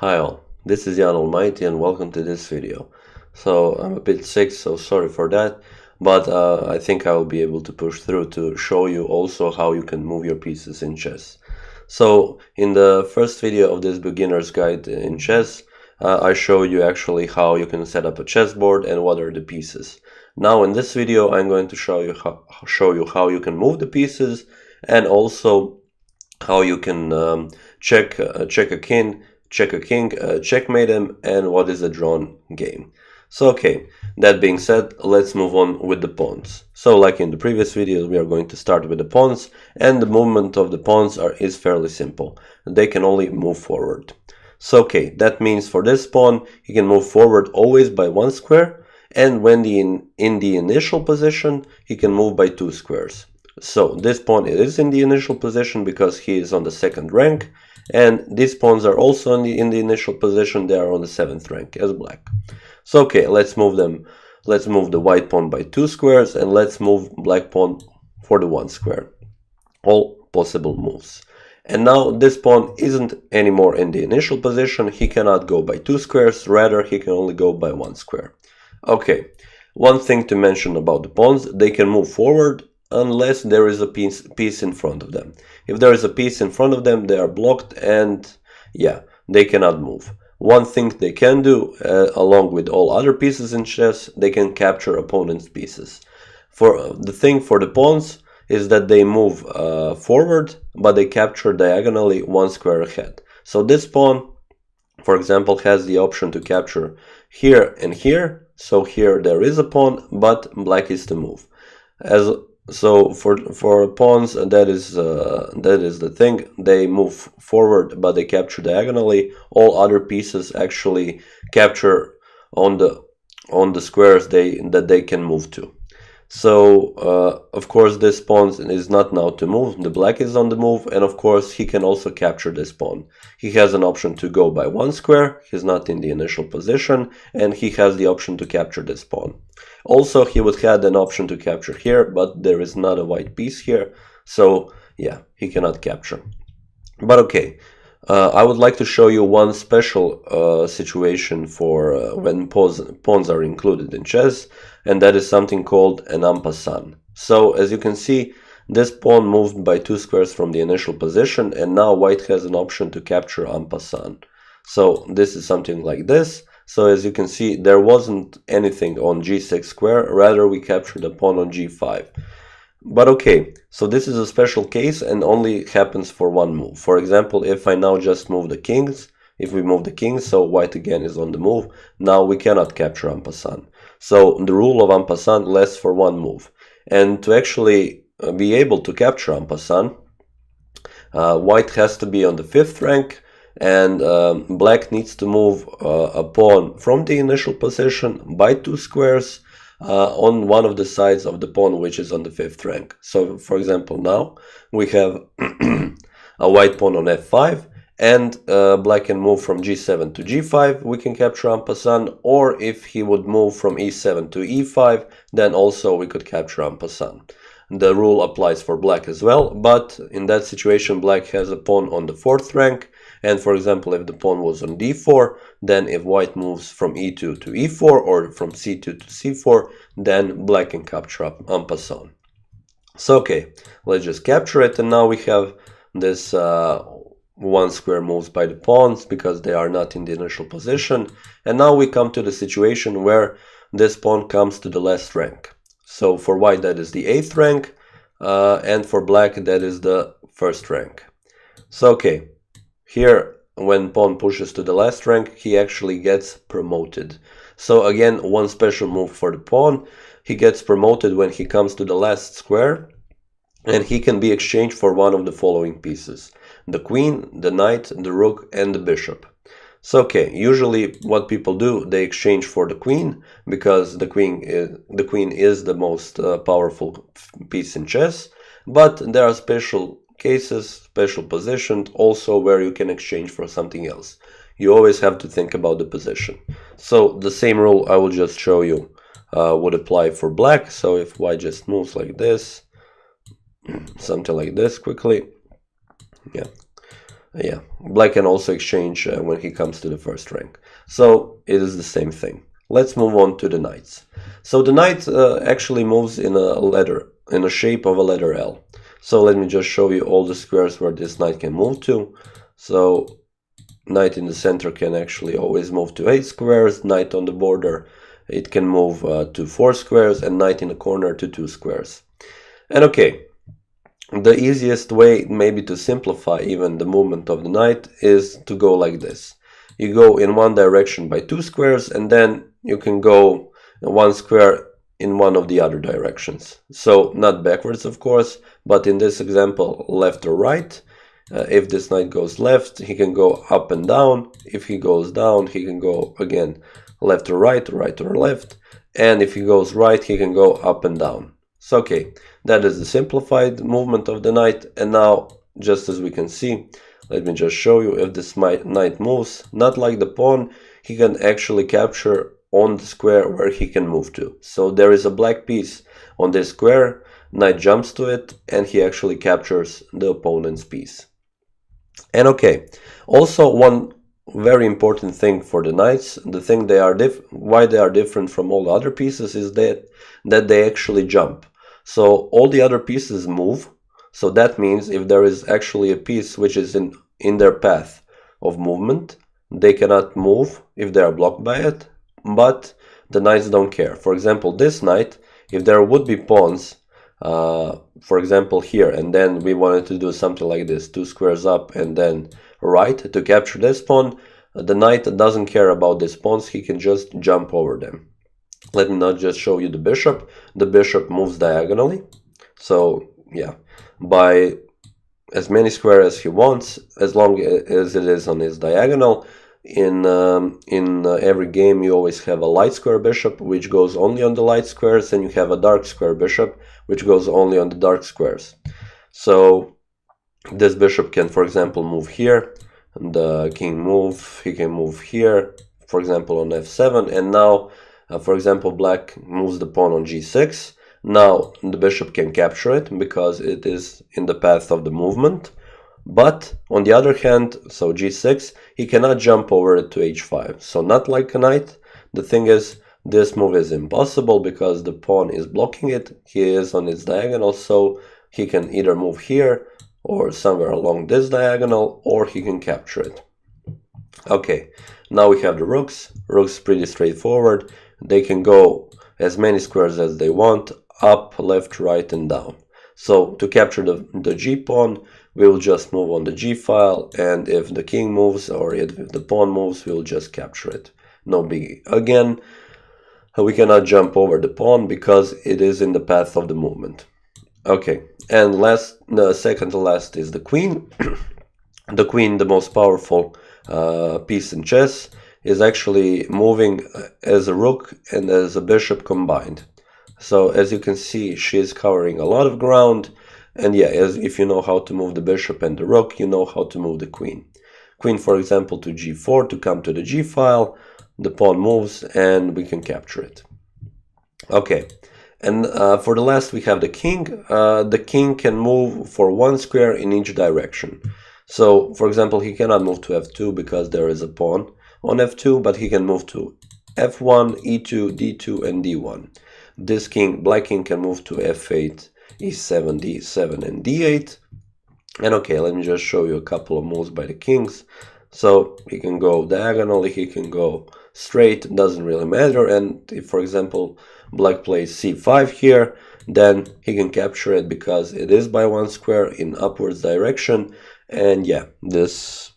Hi all, this is Allmighty and welcome to this video. So I'm a bit sick, so sorry for that, but I think I will be able to push through to show you also how you can move your pieces in chess. So in the first video of this beginner's guide in chess, I show you actually how you can set up a chessboard and what are the pieces. Now in this video I'm going to show you how you can move the pieces and also how you can check a king, checkmate him, and what is a drawn game. So okay, that being said, let's move on with the pawns. So like in the previous videos, we are going to start with the pawns, and the movement of the pawns is fairly simple. They can only move forward. So okay, that means for this pawn, he can move forward always by 1 square, and when in the initial position, he can move by 2 squares. So this pawn is in the initial position because he is on the 2nd rank, and these pawns are also in the initial position. They are on the 7th rank as black. So okay, let's move them. Let's move the white pawn by 2 squares, and let's move black pawn for the 1 square. All possible moves. And now this pawn isn't anymore in the initial position. He cannot go by 2 squares, rather he can only go by 1 square. Okay, one thing to mention about the pawns, they can move forward unless there is a piece in front of them. If there is a piece in front of them, they are blocked, and yeah, they cannot move. One thing they can do, along with all other pieces in chess, they can capture opponent's pieces. For the thing for the pawns is that they move forward, but they capture diagonally 1 square ahead. So this pawn, for example, has the option to capture here and here. So here there is a pawn, but black is to move. So for pawns, that is the thing. They move forward, but they capture diagonally. All other pieces actually capture on the squares that they can move to. So of course this pawn is not now to move. The black is on the move, and of course he can also capture this pawn. He has an option to go by 1 square. He's not in the initial position, and he has the option to capture this pawn. Also, he would have an option to capture here, but there is not a white piece here, so yeah, he cannot capture. But okay, I would like to show you one special situation for when pawns are included in chess, and that is something called an en passant. So as you can see, this pawn moved by 2 squares from the initial position, and now white has an option to capture en passant. So this is something like this. So as you can see, there wasn't anything on g6 square, rather we captured a pawn on g5. But okay, so this is a special case and only happens for one move. For example, if I now just move the kings, if we move the kings, so white again is on the move, now we cannot capture en passant. So the rule of en passant lasts for one move. And to actually be able to capture en passant, white has to be on the 5th rank, and black needs to move a pawn from the initial position by 2 squares on one of the sides of the pawn which is on the 5th rank. So for example, now we have a white pawn on f5, and black can move from g7 to g5, we can capture en passant, or if he would move from e7 to e5, then also we could capture en passant. The rule applies for black as well, but in that situation black has a pawn on the 4th rank, and for example, if the pawn was on d4, then if white moves from e2 to e4 or from c2 to c4, then black can capture en passant. So okay, let's just capture it, and now we have this 1 square moves by the pawns because they are not in the initial position. And now we come to the situation where this pawn comes to the last rank. So for white that is the 8th rank, and for black that is the 1st rank. So okay, here when pawn pushes to the last rank, he actually gets promoted. So again, one special move for the pawn, he gets promoted when he comes to the last square, and he can be exchanged for one of the following pieces: the queen, the knight, the rook, and the bishop. So okay, usually what people do, they exchange for the queen, because the queen is the most powerful piece in chess, but there are special cases, special positions also where you can exchange for something else. You always have to think about the position. So the same rule I will just show you would apply for black. So if white just moves like this, something like this quickly, yeah, Yeah, black can also exchange when he comes to the first rank. So it is the same thing. Let's move on to the knights. So the knight actually moves in a shape of a letter L. So let me just show you all the squares where this knight can move to. So knight in the center can actually always move to 8 squares, knight on the border it can move to 4 squares, and knight in the corner to 2 squares. And okay, the easiest way maybe to simplify even the movement of the knight is to go like this. You go in one direction by 2 squares, and then you can go 1 square in one of the other directions. So not backwards, of course, but in this example, left or right. If this knight goes left, he can go up and down. If he goes down, he can go again left or right or left. And if he goes right, he can go up and down. So okay, that is the simplified movement of the knight. And now, just as we can see, let me just show you, if this knight moves, not like the pawn, he can actually capture on the square where he can move to. So there is a black piece on this square, knight jumps to it, and he actually captures the opponent's piece. And okay, also one very important thing for the knights, the thing why they are different from all the other pieces is that they actually jump. So all the other pieces move. So that means if there is actually a piece which is in their path of movement, they cannot move if they are blocked by it, but the knights don't care. For example, this knight, if there would be pawns, for example here, and then we wanted to do something like this, 2 squares up and then right to capture this pawn, the knight doesn't care about these pawns, he can just jump over them. Let me now just show you the bishop. The bishop moves diagonally, so yeah, by as many squares as he wants, as long as it is on his diagonal. In every game you always have a light square bishop which goes only on the light squares, and you have a dark square bishop which goes only on the dark squares. So this bishop can, for example, move here, and the king move, he can move here, for example on f7, and now for example black moves the pawn on g6. Now the bishop can capture it because it is in the path of the movement. But on the other hand, so g6, he cannot jump over it to h5. So not like a knight. The thing is, this move is impossible because the pawn is blocking it. He is on its diagonal, so he can either move here or somewhere along this diagonal, or he can capture it. Okay, now we have the rooks. Rooks pretty straightforward. They can go as many squares as they want, up, left, right, and down. So to capture the g-pawn, we will just move on the g-file, and if the king moves or if the pawn moves, we will just capture it. No biggie. Again, we cannot jump over the pawn because it is in the path of the movement. Okay, and the second to last is the queen. The queen, the most powerful piece in chess, is actually moving as a rook and as a bishop combined. So as you can see, she is covering a lot of ground, and yeah, if you know how to move the bishop and the rook, you know how to move the queen. Queen, for example, to g4 to come to the g-file, the pawn moves and we can capture it. Okay, and for the last we have the king. The king can move for 1 square in each direction. So, for example, he cannot move to f2 because there is a pawn on f2, but he can move to f1, e2, d2, and d1. This king, black king, can move to f8, e7, d7, and d8. And okay, let me just show you a couple of moves by the kings. So he can go diagonally, he can go straight, doesn't really matter. And if, for example, black plays c5 here, then he can capture it because it is by 1 square in upwards direction. And yeah, this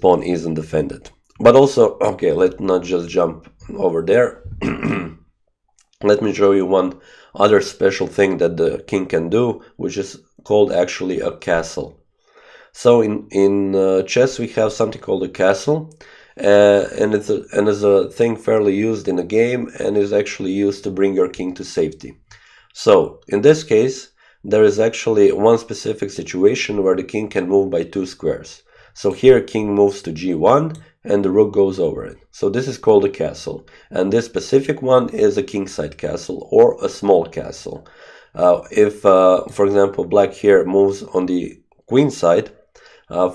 pawn isn't defended. But also, okay, let's not just jump over there. Let me show you one other special thing that the king can do, which is called actually a castle. So in chess we have something called a castle, and it's a thing fairly used in a game, and is actually used to bring your king to safety. So in this case, there is actually one specific situation where the king can move by 2 squares. So here king moves to g1 and the rook goes over it. So this is called a castle, and this specific one is a kingside castle or a small castle. If for example black here moves on the queen side,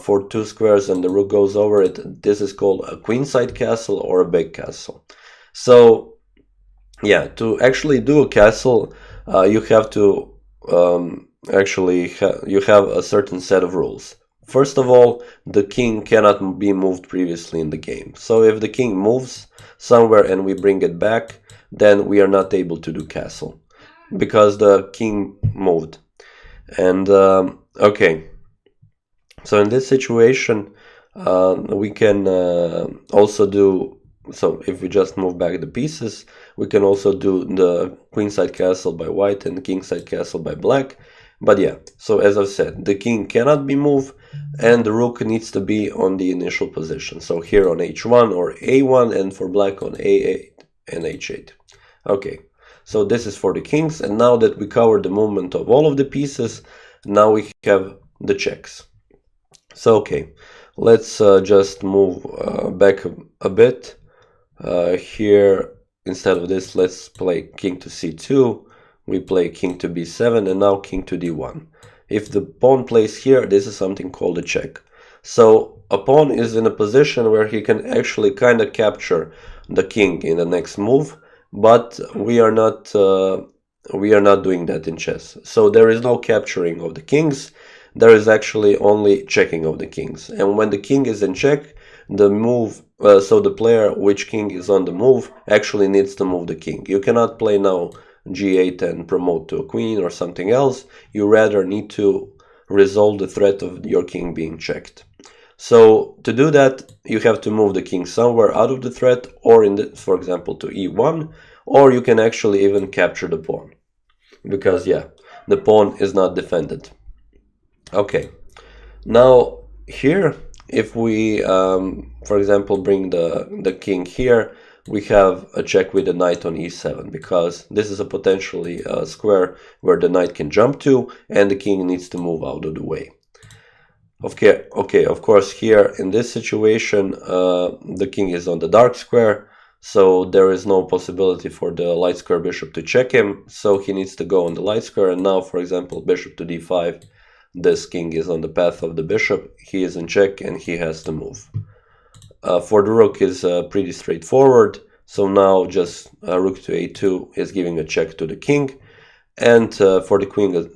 for 2 squares and the rook goes over it, this is called a queenside castle or a big castle. So yeah, to actually do a castle, you have to you have a certain set of rules. First of all, the king cannot be moved previously in the game. So if the king moves somewhere and we bring it back, then we are not able to do castle because the king moved. And okay, so in this situation, we can also do, so if we just move back the pieces, we can also do the queenside castle by white and kingside castle by black. But yeah, so as I've said, the king cannot be moved and the rook needs to be on the initial position. So here on h1 or a1, and for black on a8 and h8. Okay, so this is for the kings, and now that we covered the movement of all of the pieces, now we have the checks. So okay, let's just move back a bit. Here, instead of this, let's play king to c2. We play king to b7 and now king to d1. If the pawn plays here, this is something called a check. So a pawn is in a position where he can actually kind of capture the king in the next move, but we are not doing that in chess. So there is no capturing of the kings. There is actually only checking of the kings. And when the king is in check, the move, so the player which king is on the move actually needs to move the king. You cannot play now g8 and promote to a queen or something else. You rather need to resolve the threat of your king being checked. So to do that, you have to move the king somewhere out of the threat, or for example to e1, or you can actually even capture the pawn, because yeah, the pawn is not defended. Okay, now here, if we for example bring the king here, we have a check with the knight on e7, because this is a potentially square where the knight can jump to and the king needs to move out of the way. Okay, of course here in this situation the king is on the dark square, so there is no possibility for the light square bishop to check him, so he needs to go on the light square. And now, for example, bishop to d5, this king is on the path of the bishop, he is in check and he has to move. For the rook is pretty straightforward, so now just rook to a2 is giving a check to the king, and for the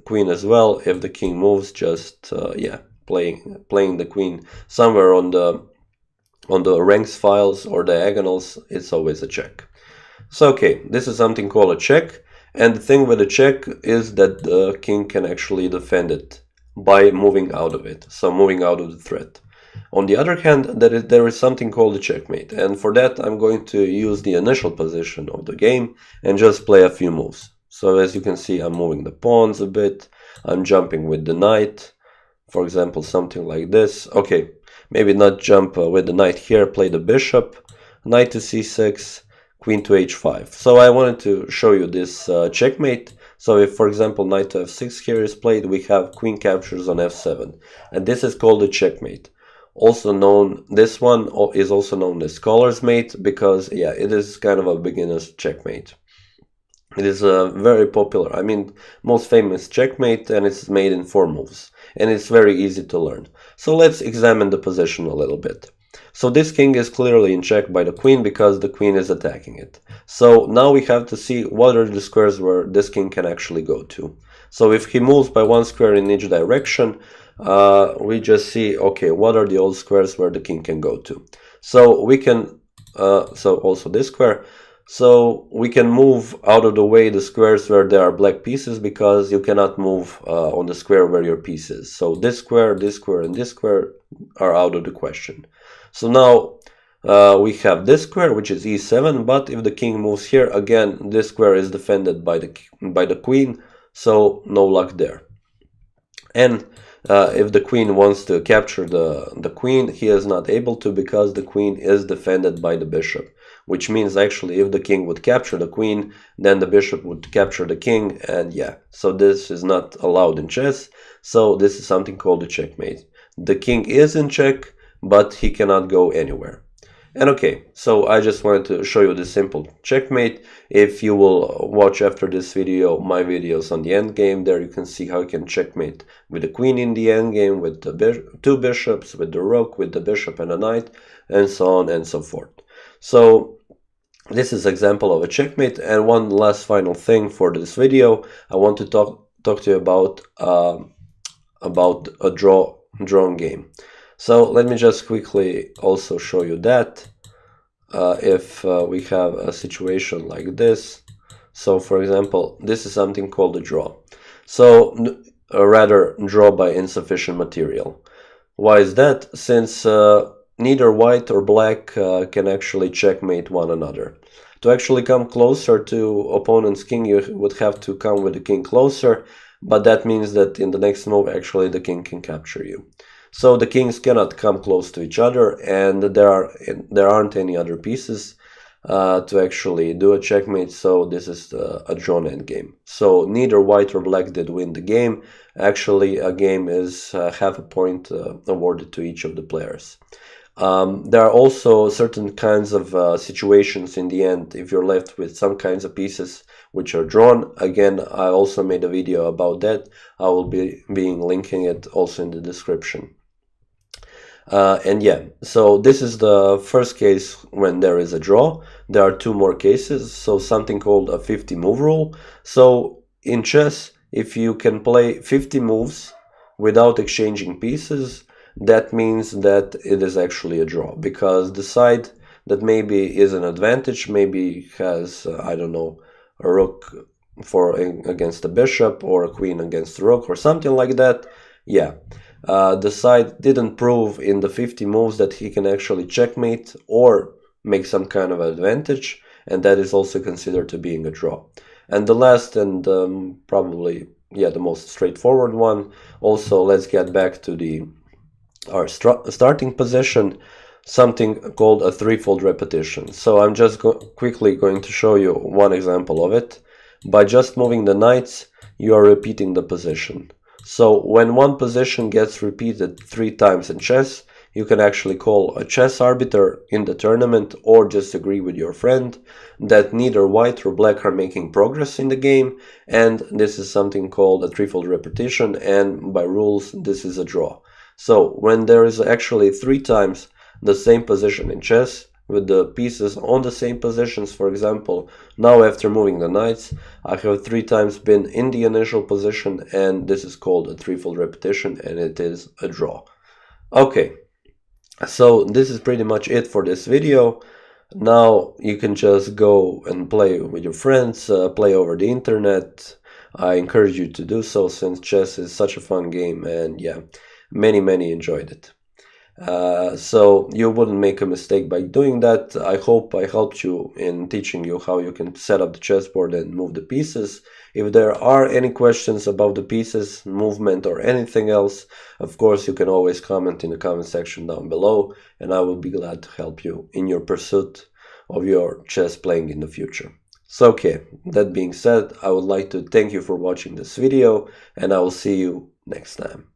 queen as well, if the king moves, just yeah, playing the queen somewhere on the ranks files or diagonals, it's always a check. So okay, this is something called a check, and the thing with a check is that the king can actually defend it by moving out of it, so moving out of the threat. On the other hand, there is something called a checkmate, and for that I'm going to use the initial position of the game and just play a few moves. So as you can see, I'm moving the pawns a bit, I'm jumping with the knight, for example something like this. Okay, maybe not jump with the knight here, play the bishop, knight to c6, queen to h5. So I wanted to show you this checkmate. So if, for example, knight to f6 here is played, we have queen captures on f7, and this is called a checkmate. Also known, this one is also known as scholar's mate, because yeah, it is kind of a beginner's checkmate. It is a very popular, I mean, most famous checkmate, and it's made in 4 moves, and it's very easy to learn. So let's examine the position a little bit. So this king is clearly in check by the queen because the queen is attacking it. So now we have to see what are the squares where this king can actually go to. So if he moves by 1 square in each direction, we just see, okay, what are the old squares where the king can go to. So we can, so also this square, so we can move out of the way the squares where there are black pieces, because you cannot move on the square where your piece is. So this square, and this square are out of the question. So now we have this square, which is e7, but if the king moves here, again, this square is defended by the queen, so no luck there. And if the queen wants to capture the queen, he is not able to, because the queen is defended by the bishop, which means actually if the king would capture the queen, then the bishop would capture the king, and yeah, so this is not allowed in chess. So this is something called a checkmate. The king is in check, but he cannot go anywhere. And okay, so I just wanted to show you this simple checkmate. If you will watch after this video my videos on the endgame, there you can see how you can checkmate with the queen in the endgame, with the two bishops, with the rook, with the bishop and a knight, and so on and so forth. So this is example of a checkmate. And one last final thing for this video, I want to talk to you about a drawn game. So let me just quickly also show you that if we have a situation like this. So for example, this is something called a draw. So rather draw by insufficient material. Why is that? Since neither white or black can actually checkmate one another. To actually come closer to opponent's king, you would have to come with the king closer, but that means that in the next move actually the king can capture you. So the kings cannot come close to each other, and there aren't any other pieces to actually do a checkmate, so this is a drawn endgame. So neither white or black did win the game. Actually, a game is half a point awarded to each of the players. There are also certain kinds of situations in the end if you're left with some kinds of pieces which are drawn. Again, I also made a video about that. I will be linking it also in the description. And yeah, so this is the first case when there is a draw. There are two more cases, so something called a 50 move rule. So in chess, if you can play 50 moves without exchanging pieces, that means that it is actually a draw, because the side that maybe is an advantage, maybe has, I don't know, a rook against a bishop, or a queen against a rook, or something like that, yeah. The side didn't prove in the 50 moves that he can actually checkmate or make some kind of advantage, and that is also considered to being a draw. And the last and probably, yeah, the most straightforward one, also let's get back to our starting position, something called a threefold repetition. So I'm just quickly going to show you one example of it. By just moving the knights, you are repeating the position. So when one position gets repeated 3 times in chess, you can actually call a chess arbiter in the tournament, or just agree with your friend that neither white or black are making progress in the game, and this is something called a threefold repetition, and by rules this is a draw. So when there is actually 3 times the same position in chess, with the pieces on the same positions, for example, now after moving the knights, I have 3 times been in the initial position, and this is called a threefold repetition, and it is a draw. Okay, so this is pretty much it for this video. Now you can just go and play with your friends, play over the internet. I encourage you to do so, since chess is such a fun game, and yeah, many enjoyed it. So you wouldn't make a mistake by doing that. I hope I helped you in teaching you how you can set up the chessboard and move the pieces. If there are any questions about the pieces, movement, or anything else, of course you can always comment in the comment section down below, and I will be glad to help you in your pursuit of your chess playing in the future. So okay, that being said, I would like to thank you for watching this video, and I will see you next time.